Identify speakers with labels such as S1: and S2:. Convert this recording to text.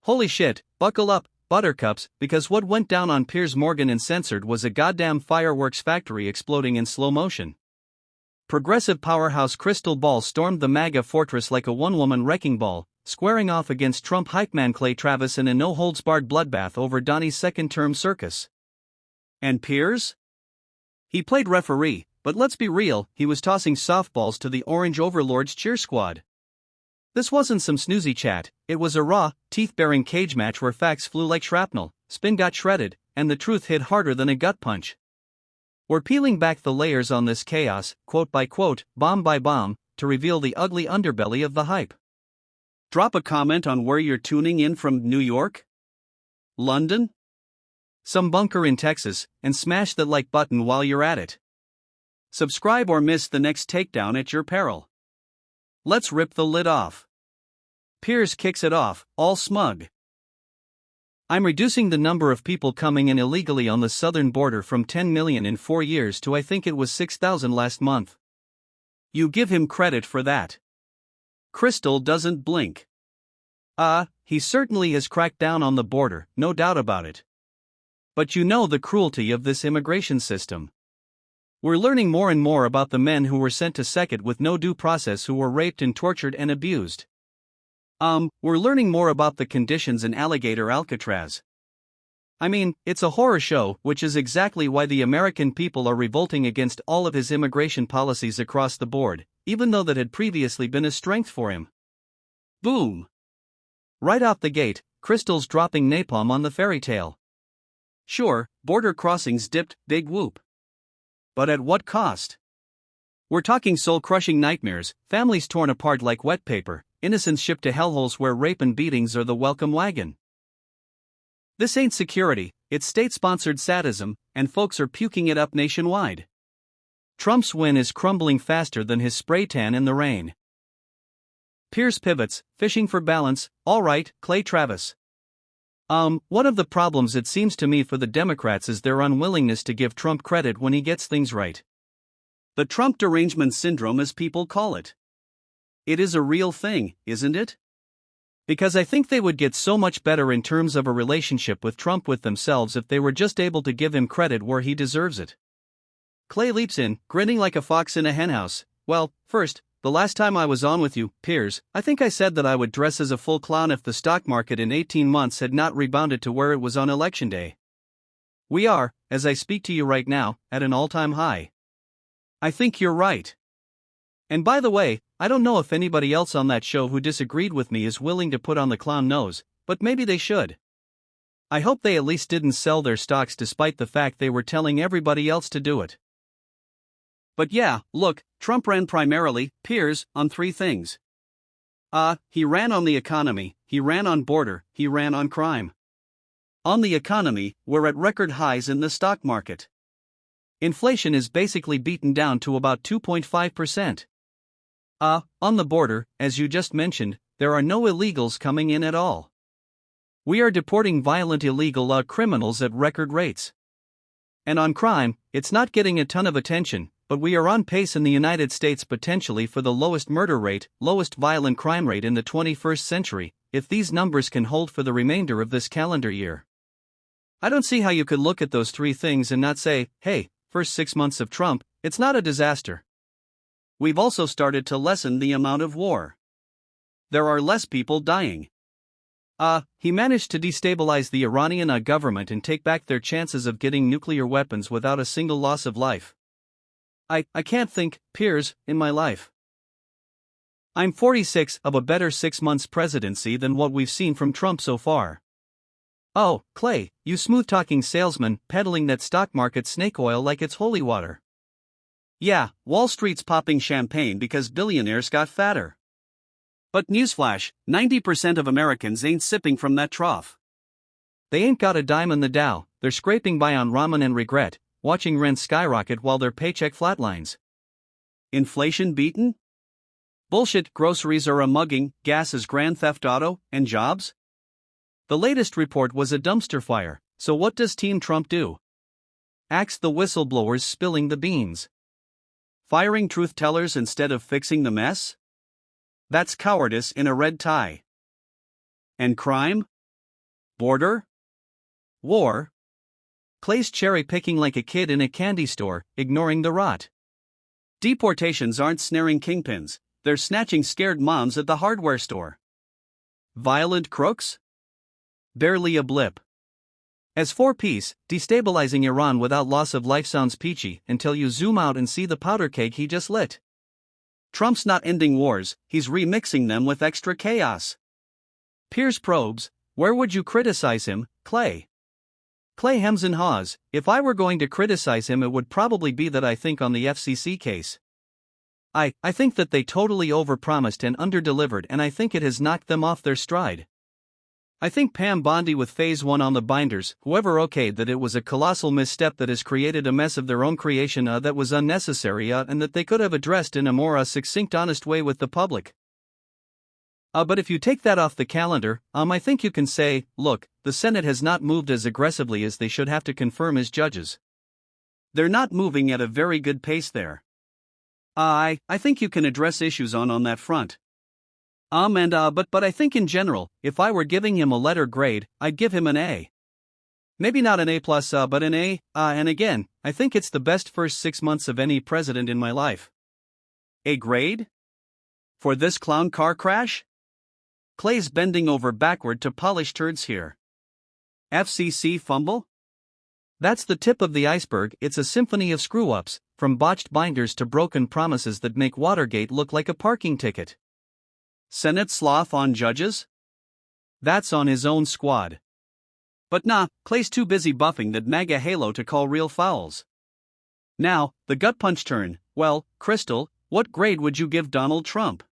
S1: Holy shit, buckle up, buttercups, because what went down on Piers Morgan Uncensored was a goddamn fireworks factory exploding in slow motion. Progressive powerhouse Krystal Ball stormed the MAGA fortress like a one-woman wrecking ball, squaring off against Trump hype man Clay Travis in a no-holds-barred bloodbath over Donnie's second-term circus. And Piers? He played referee, but let's be real, he was tossing softballs to the Orange Overlord's cheer squad. This wasn't some snoozy chat, it was a raw, teeth-baring cage match where facts flew like shrapnel, spin got shredded, and the truth hit harder than a gut punch. We're peeling back the layers on this chaos, quote by quote, bomb by bomb, to reveal the ugly underbelly of the hype. Drop a comment on where you're tuning in from: New York? London? Some bunker in Texas, and smash that like button while you're at it. Subscribe or miss the next takedown at your peril. Let's rip the lid off. Piers kicks it off, all smug. I'm reducing the number of people coming in illegally on the southern border from 10 million in 4 years to I think it was 6,000 last month. You give him credit for that. Krystal doesn't blink. He certainly has cracked down on the border, no doubt about it. But you know the cruelty of this immigration system. We're learning more and more about the men who were sent to Second with no due process, who were raped and tortured and abused. We're learning more about the conditions in Alligator Alcatraz. I mean, it's a horror show, which is exactly why the American people are revolting against all of his immigration policies across the board, even though that had previously been a strength for him. Boom! Right off the gate, Krystal's dropping napalm on the fairy tale. Sure, border crossings dipped, big whoop. But at what cost? We're talking soul-crushing nightmares, families torn apart like wet paper, innocents shipped to hellholes where rape and beatings are the welcome wagon. This ain't security, it's state-sponsored sadism, and folks are puking it up nationwide. Trump's win is crumbling faster than his spray tan in the rain. Piers pivots, fishing for balance. All right, Clay Travis. One of the problems it seems to me for the Democrats is their unwillingness to give Trump credit when he gets things right. The Trump derangement syndrome, as people call it. It is a real thing, isn't it? Because I think they would get so much better in terms of a relationship with Trump with themselves if they were just able to give him credit where he deserves it. Clay leaps in, grinning like a fox in a henhouse. Well, first, the last time I was on with you, Piers, I think I said that I would dress as a full clown if the stock market in 18 months had not rebounded to where it was on election day. We are, as I speak to you right now, at an all-time high. I think you're right. And by the way, I don't know if anybody else on that show who disagreed with me is willing to put on the clown nose, but maybe they should. I hope they at least didn't sell their stocks despite the fact they were telling everybody else to do it. But yeah, look, Trump ran primarily, Piers, on 3 things. He ran on the economy, he ran on border, he ran on crime. On the economy, we're at record highs in the stock market. Inflation is basically beaten down to about 2.5%. On the border, as you just mentioned, there are no illegals coming in at all. We are deporting violent illegal criminals at record rates. And on crime, it's not getting a ton of attention, but we are on pace in the United States potentially for the lowest murder rate, lowest violent crime rate in the 21st century, if these numbers can hold for the remainder of this calendar year. I don't see how you could look at those 3 things and not say, hey, first 6 months of Trump, it's not a disaster. We've also started to lessen the amount of war. There are less people dying. He managed to destabilize the Iranian government and take back their chances of getting nuclear weapons without a single loss of life. I can't think, Piers, in my life. I'm 46 of a better 6 months presidency than what we've seen from Trump so far. Oh, Clay, you smooth-talking salesman peddling that stock market snake oil like it's holy water. Yeah, Wall Street's popping champagne because billionaires got fatter. But newsflash, 90% of Americans ain't sipping from that trough. They ain't got a dime in the Dow, they're scraping by on ramen and regret, watching rent skyrocket while their paycheck flatlines. Inflation beaten? Bullshit. Groceries are a mugging, gas is grand theft auto, and jobs? The latest report was a dumpster fire, so what does Team Trump do? Axe the whistleblowers spilling the beans. Firing truth tellers instead of fixing the mess? That's cowardice in a red tie. And crime? Border? War? Clay's cherry-picking like a kid in a candy store, ignoring the rot. Deportations aren't snaring kingpins, they're snatching scared moms at the hardware store. Violent crooks? Barely a blip. As for peace, destabilizing Iran without loss of life sounds peachy until you zoom out and see the powder keg he just lit. Trump's not ending wars, he's remixing them with extra chaos. Piers probes, where would you criticize him, Clay? Clay hems and haws, if I were going to criticize him it would probably be that I think on the FCC case. I think that they totally overpromised and underdelivered and I think it has knocked them off their stride. I think Pam Bondi with Phase 1 on the binders, whoever okayed that it was a colossal misstep that has created a mess of their own creation that was unnecessary and that they could have addressed in a more succinct honest way with the public. But if you take that off the calendar, I think you can say, look, the Senate has not moved as aggressively as they should have to confirm as judges. They're not moving at a very good pace there. I think you can address issues on that front. But I think in general, if I were giving him a letter grade, I'd give him an A. Maybe not an A+, but an A, and again, I think it's the best first 6 months of any president in my life. A grade? For this clown car crash? Clay's bending over backward to polish turds here. FCC fumble? That's the tip of the iceberg, it's a symphony of screw-ups, from botched binders to broken promises that make Watergate look like a parking ticket. Senate sloth on judges? That's on his own squad. But nah, Clay's too busy buffing that MAGA halo to call real fouls. Now, the gut punch turn, well, Krystal, what grade would you give Donald Trump?